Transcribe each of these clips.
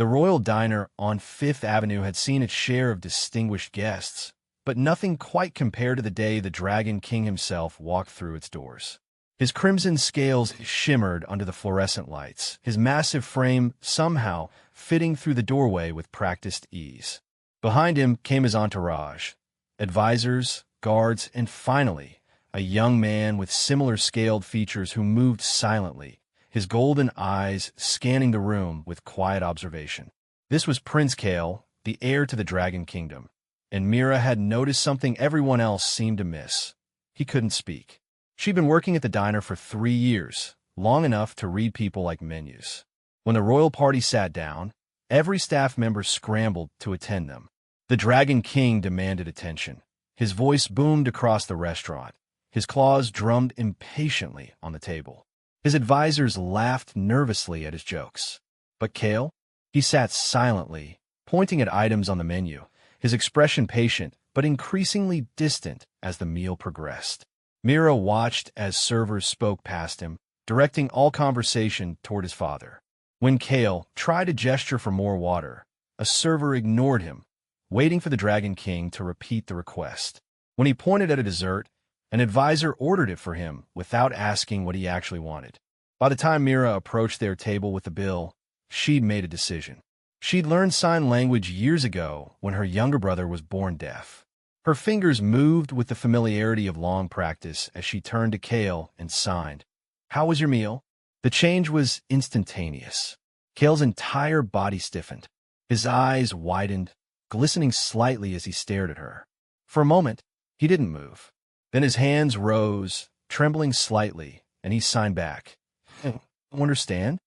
The Royal Diner on Fifth Avenue had seen its share of distinguished guests, but nothing quite compared to the day the Dragon King himself walked through its doors. His crimson scales shimmered under the fluorescent lights, his massive frame somehow fitting through the doorway with practiced ease. Behind him came his entourage, advisors, guards, and finally, a young man with similar scaled features who moved silently, his golden eyes scanning the room with quiet observation. This was Prince Kale, the heir to the Dragon Kingdom, and Mira had noticed something everyone else seemed to miss. He couldn't speak. She'd been working at the diner for 3 years, long enough to read people like menus. When the royal party sat down, every staff member scrambled to attend them. The Dragon King demanded attention. His voice boomed across the restaurant. His claws drummed impatiently on the table. His advisors laughed nervously at his jokes. But Kale? He sat silently, pointing at items on the menu, his expression patient but increasingly distant as the meal progressed. Mira watched as servers spoke past him, directing all conversation toward his father. When Kale tried to gesture for more water, a server ignored him, waiting for the Dragon King to repeat the request. When he pointed at a dessert, an advisor ordered it for him without asking what he actually wanted. By the time Mira approached their table with the bill, she'd made a decision. She'd learned sign language years ago when her younger brother was born deaf. Her fingers moved with the familiarity of long practice as she turned to Kale and signed. "How was your meal?" The change was instantaneous. Kale's entire body stiffened. His eyes widened, glistening slightly as he stared at her. For a moment, he didn't move. Then his hands rose, trembling slightly, and he signed back. "You understand?"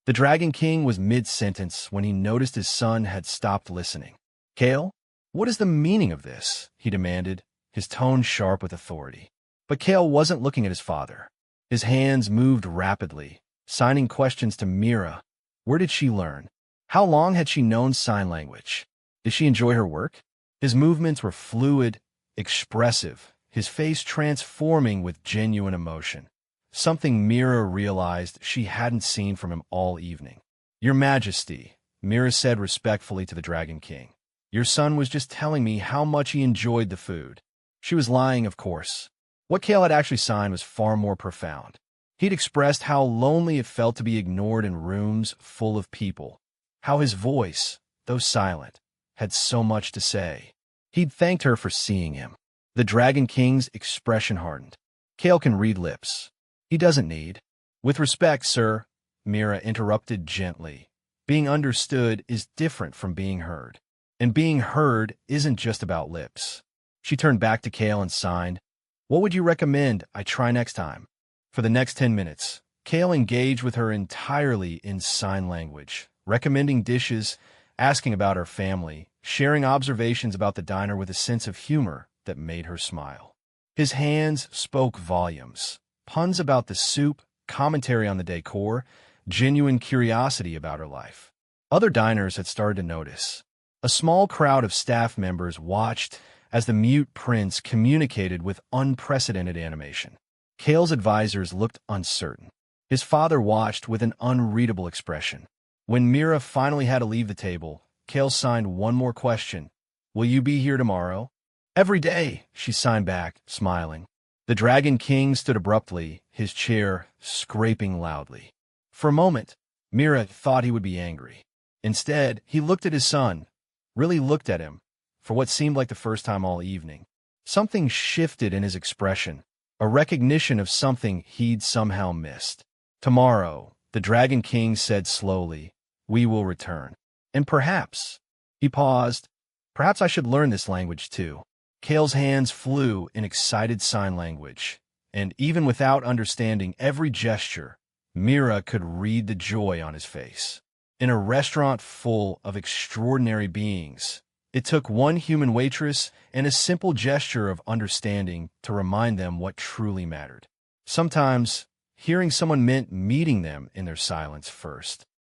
The Dragon King was mid-sentence when he noticed his son had stopped listening. "Kale? What is the meaning of this?" he demanded, his tone sharp with authority. But Kale wasn't looking at his father. His hands moved rapidly, signing questions to Mira. Where did she learn? How long had she known sign language? Did she enjoy her work? His movements were fluid, expressive, his face transforming with genuine emotion. Something Mira realized she hadn't seen from him all evening. "Your Majesty," Mira said respectfully to the Dragon King. "Your son was just telling me how much he enjoyed the food." She was lying, of course. What Kale had actually signed was far more profound. He'd expressed how lonely it felt to be ignored in rooms full of people, how his voice, though silent, had so much to say. He'd thanked her for seeing him. The Dragon King's expression hardened. "Kale can read lips. He doesn't need." "With respect, sir," Mira interrupted gently. "Being understood is different from being heard. And being heard isn't just about lips." She turned back to Kale and signed. "What would you recommend I try next time?" For the next 10 minutes, Kale engaged with her entirely in sign language, recommending dishes, asking about her family, sharing observations about the diner with a sense of humor that made her smile. His hands spoke volumes. Puns about the soup, commentary on the decor, genuine curiosity about her life. Other diners had started to notice. A small crowd of staff members watched as the mute prince communicated with unprecedented animation. Kale's advisors looked uncertain. His father watched with an unreadable expression. When Mira finally had to leave the table, Kale signed one more question. "Will you be here tomorrow?" "Every day," she signed back, smiling. The Dragon King stood abruptly, his chair scraping loudly. For a moment, Mira thought he would be angry. Instead, he looked at his son, really looked at him, for what seemed like the first time all evening. Something shifted in his expression, a recognition of something he'd somehow missed. "Tomorrow," the Dragon King said slowly, "we will return. And perhaps," he paused, "perhaps I should learn this language too." Kale's hands flew in excited sign language, and even without understanding every gesture, Mira could read the joy on his face. In a restaurant full of extraordinary beings, it took one human waitress and a simple gesture of understanding to remind them what truly mattered. Sometimes, hearing someone meant meeting them in their silence first.